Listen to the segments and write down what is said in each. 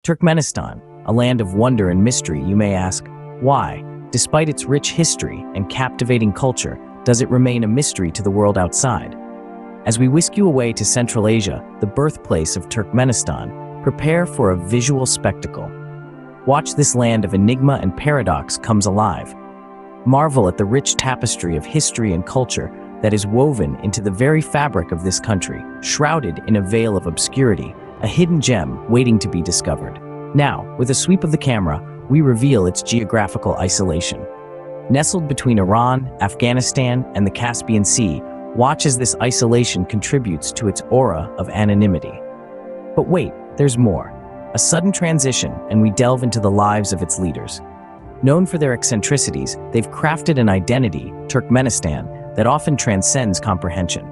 Turkmenistan, a land of wonder and mystery, you may ask, why, despite its rich history and captivating culture, does it remain a mystery to the world outside? As we whisk you away to Central Asia, the birthplace of Turkmenistan, prepare for a visual spectacle. Watch this land of enigma and paradox comes alive. Marvel at the rich tapestry of history and culture that is woven into the very fabric of this country, shrouded in a veil of obscurity, a hidden gem waiting to be discovered. Now, with a sweep of the camera, we reveal its geographical isolation. Nestled between Iran, Afghanistan, and the Caspian Sea, watch as this isolation contributes to its aura of anonymity. But wait, there's more. A sudden transition, and we delve into the lives of its leaders. Known for their eccentricities, they've crafted an identity, Turkmenistan, that often transcends comprehension.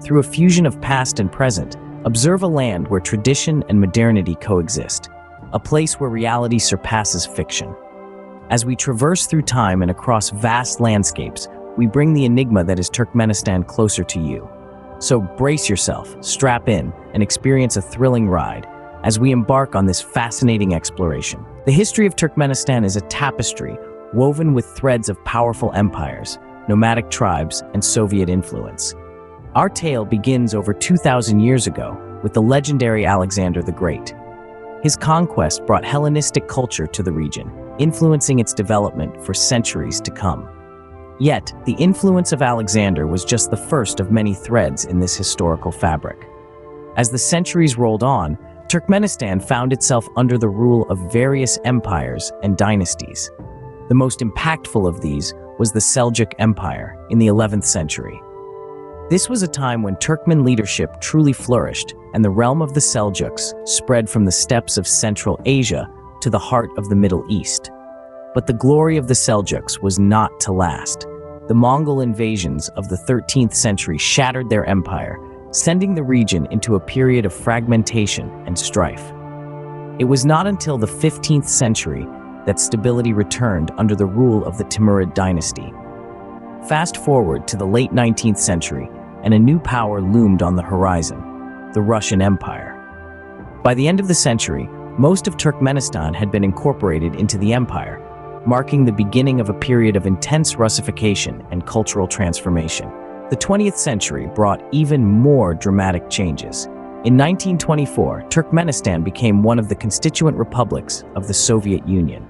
Through a fusion of past and present, observe a land where tradition and modernity coexist, a place where reality surpasses fiction. As we traverse through time and across vast landscapes, we bring the enigma that is Turkmenistan closer to you. So brace yourself, strap in, and experience a thrilling ride as we embark on this fascinating exploration. The history of Turkmenistan is a tapestry woven with threads of powerful empires, nomadic tribes, and Soviet influence. Our tale begins over 2,000 years ago with the legendary Alexander the Great. His conquest brought Hellenistic culture to the region, influencing its development for centuries to come. Yet, the influence of Alexander was just the first of many threads in this historical fabric. As the centuries rolled on, Turkmenistan found itself under the rule of various empires and dynasties. The most impactful of these was the Seljuk Empire in the 11th century. This was a time when Turkmen leadership truly flourished, and the realm of the Seljuks spread from the steppes of Central Asia to the heart of the Middle East. But the glory of the Seljuks was not to last. The Mongol invasions of the 13th century shattered their empire, sending the region into a period of fragmentation and strife. It was not until the 15th century that stability returned under the rule of the Timurid dynasty. Fast forward to the late 19th century, and a new power loomed on the horizon, the Russian Empire. By the end of the century, most of Turkmenistan had been incorporated into the empire, marking the beginning of a period of intense Russification and cultural transformation. The 20th century brought even more dramatic changes. In 1924, Turkmenistan became one of the constituent republics of the Soviet Union.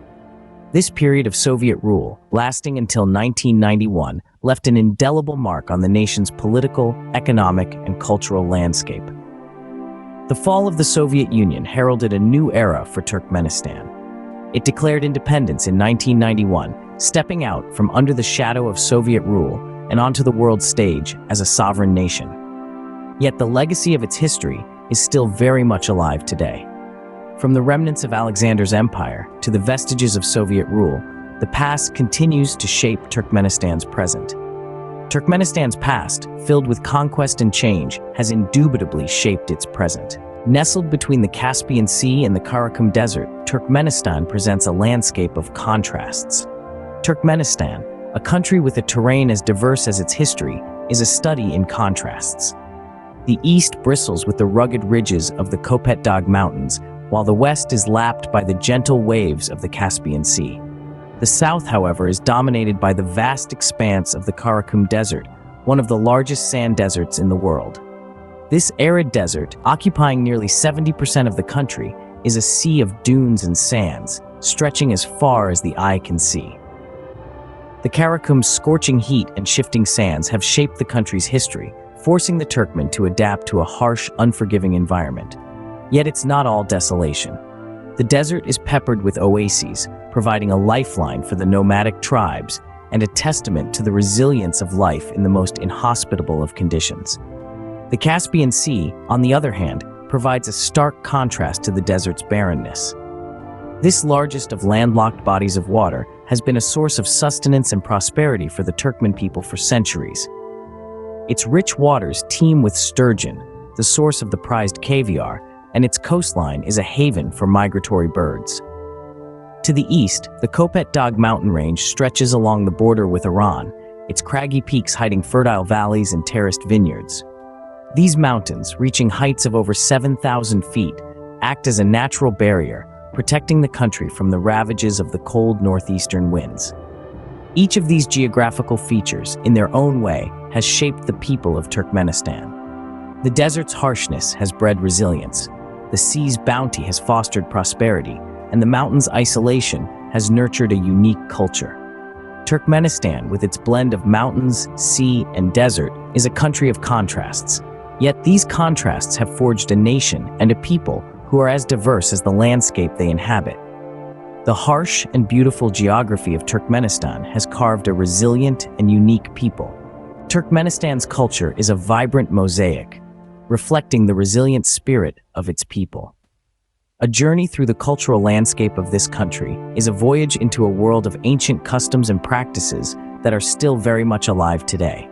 This period of Soviet rule, lasting until 1991, left an indelible mark on the nation's political, economic, and cultural landscape. The fall of the Soviet Union heralded a new era for Turkmenistan. It declared independence in 1991, stepping out from under the shadow of Soviet rule and onto the world stage as a sovereign nation. Yet the legacy of its history is still very much alive today. From the remnants of Alexander's empire to the vestiges of Soviet rule, the past continues to shape Turkmenistan's present. Turkmenistan's past, filled with conquest and change, has indubitably shaped its present. Nestled between the Caspian Sea and the Karakum Desert, Turkmenistan presents a landscape of contrasts. Turkmenistan, a country with a terrain as diverse as its history, is a study in contrasts. The east bristles with the rugged ridges of the Kopet Dagh Mountains, while the west is lapped by the gentle waves of the Caspian Sea. The south, however, is dominated by the vast expanse of the Karakum Desert, one of the largest sand deserts in the world. This arid desert, occupying nearly 70% of the country, is a sea of dunes and sands, stretching as far as the eye can see. The Karakum's scorching heat and shifting sands have shaped the country's history, forcing the Turkmen to adapt to a harsh, unforgiving environment. Yet it's not all desolation. The desert is peppered with oases, providing a lifeline for the nomadic tribes and a testament to the resilience of life in the most inhospitable of conditions. The Caspian Sea, on the other hand, provides a stark contrast to the desert's barrenness. This largest of landlocked bodies of water has been a source of sustenance and prosperity for the Turkmen people for centuries. Its rich waters teem with sturgeon, the source of the prized caviar, and its coastline is a haven for migratory birds. To the east, the Kopet Dagh mountain range stretches along the border with Iran, its craggy peaks hiding fertile valleys and terraced vineyards. These mountains, reaching heights of over 7,000 feet, act as a natural barrier, protecting the country from the ravages of the cold northeastern winds. Each of these geographical features, in their own way, has shaped the people of Turkmenistan. The desert's harshness has bred resilience, the sea's bounty has fostered prosperity, and the mountain's isolation has nurtured a unique culture. Turkmenistan, with its blend of mountains, sea, and desert, is a country of contrasts. Yet these contrasts have forged a nation and a people who are as diverse as the landscape they inhabit. The harsh and beautiful geography of Turkmenistan has carved a resilient and unique people. Turkmenistan's culture is a vibrant mosaic, reflecting the resilient spirit of its people. A journey through the cultural landscape of this country is a voyage into a world of ancient customs and practices that are still very much alive today.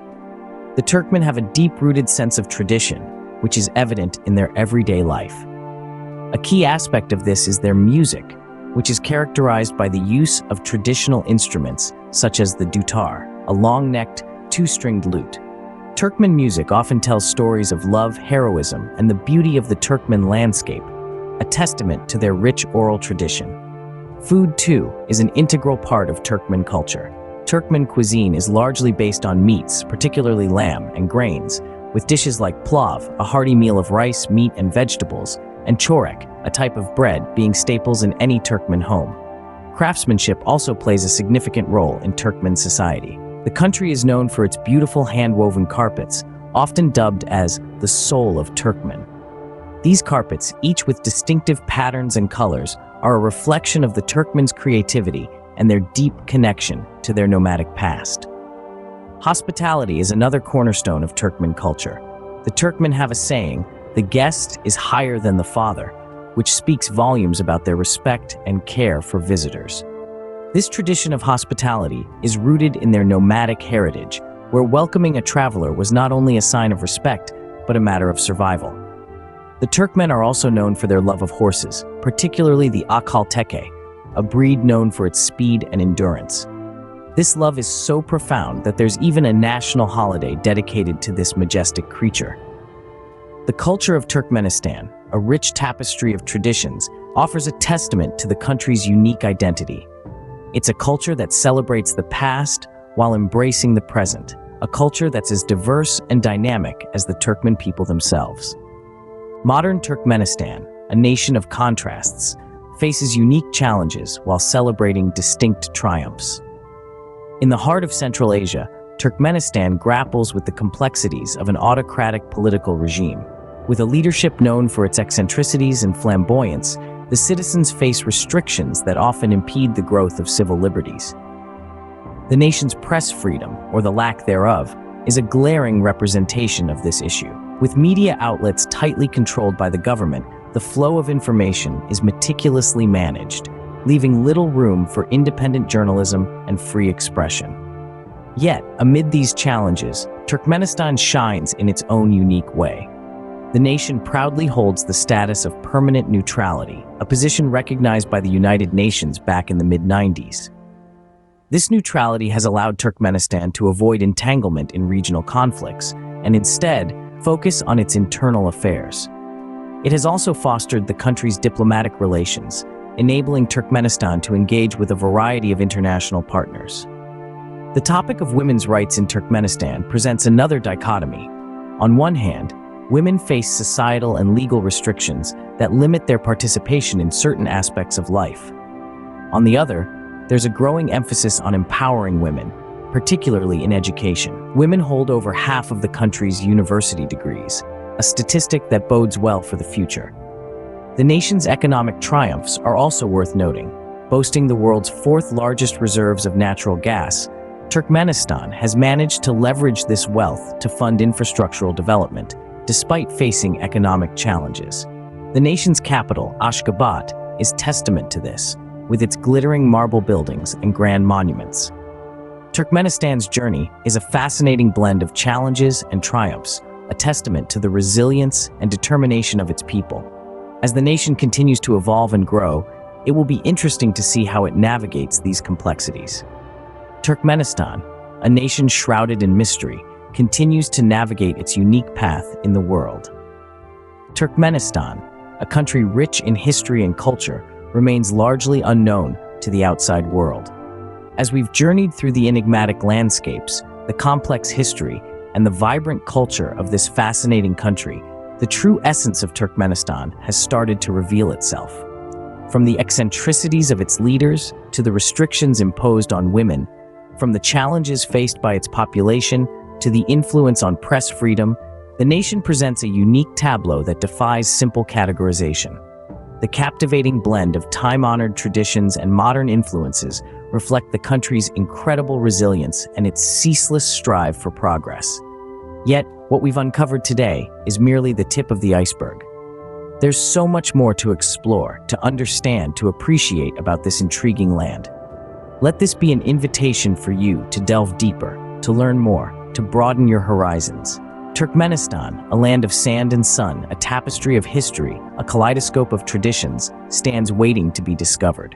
The Turkmen have a deep-rooted sense of tradition, which is evident in their everyday life. A key aspect of this is their music, which is characterized by the use of traditional instruments such as the dutar, a long-necked, two-stringed lute. Turkmen music often tells stories of love, heroism, and the beauty of the Turkmen landscape, a testament to their rich oral tradition. Food, too, is an integral part of Turkmen culture. Turkmen cuisine is largely based on meats, particularly lamb and grains, with dishes like plav, a hearty meal of rice, meat, and vegetables, and chorek, a type of bread, being staples in any Turkmen home. Craftsmanship also plays a significant role in Turkmen society. The country is known for its beautiful hand-woven carpets, often dubbed as the soul of Turkmen. These carpets, each with distinctive patterns and colors, are a reflection of the Turkmen's creativity and their deep connection to their nomadic past. Hospitality is another cornerstone of Turkmen culture. The Turkmen have a saying, "The guest is higher than the father," which speaks volumes about their respect and care for visitors. This tradition of hospitality is rooted in their nomadic heritage, where welcoming a traveler was not only a sign of respect, but a matter of survival. The Turkmen are also known for their love of horses, particularly the Akal Teke, a breed known for its speed and endurance. This love is so profound that there's even a national holiday dedicated to this majestic creature. The culture of Turkmenistan, a rich tapestry of traditions, offers a testament to the country's unique identity. It's a culture that celebrates the past while embracing the present, a culture that's as diverse and dynamic as the Turkmen people themselves. Modern Turkmenistan, a nation of contrasts, faces unique challenges while celebrating distinct triumphs. In the heart of Central Asia, Turkmenistan grapples with the complexities of an autocratic political regime. With a leadership known for its eccentricities and flamboyance, the citizens face restrictions that often impede the growth of civil liberties. The nation's press freedom, or the lack thereof, is a glaring representation of this issue. With media outlets tightly controlled by the government, the flow of information is meticulously managed, leaving little room for independent journalism and free expression. Yet, amid these challenges, Turkmenistan shines in its own unique way. The nation proudly holds the status of permanent neutrality, a position recognized by the United Nations back in the mid-90s. This neutrality has allowed Turkmenistan to avoid entanglement in regional conflicts and instead focus on its internal affairs. It has also fostered the country's diplomatic relations, enabling Turkmenistan to engage with a variety of international partners. The topic of women's rights in Turkmenistan presents another dichotomy. On one hand, women face societal and legal restrictions that limit their participation in certain aspects of life. On the other, there's a growing emphasis on empowering women, particularly in education. Women hold over half of the country's university degrees, a statistic that bodes well for the future. The nation's economic triumphs are also worth noting. Boasting the world's fourth largest reserves of natural gas, Turkmenistan has managed to leverage this wealth to fund infrastructural development, despite facing economic challenges. The nation's capital, Ashgabat, is testament to this, with its glittering marble buildings and grand monuments. Turkmenistan's journey is a fascinating blend of challenges and triumphs, a testament to the resilience and determination of its people. As the nation continues to evolve and grow, it will be interesting to see how it navigates these complexities. Turkmenistan, a nation shrouded in mystery, continues to navigate its unique path in the world. Turkmenistan, a country rich in history and culture, remains largely unknown to the outside world. As we've journeyed through the enigmatic landscapes, the complex history, and the vibrant culture of this fascinating country, the true essence of Turkmenistan has started to reveal itself. From the eccentricities of its leaders to the restrictions imposed on women, from the challenges faced by its population to the influence on press freedom, the nation presents a unique tableau that defies simple categorization. The captivating blend of time-honored traditions and modern influences reflect the country's incredible resilience and its ceaseless strive for progress. Yet, what we've uncovered today is merely the tip of the iceberg. There's so much more to explore, to understand, to appreciate about this intriguing land. Let this be an invitation for you to delve deeper, to learn more, to broaden your horizons. Turkmenistan, a land of sand and sun, a tapestry of history, a kaleidoscope of traditions, stands waiting to be discovered.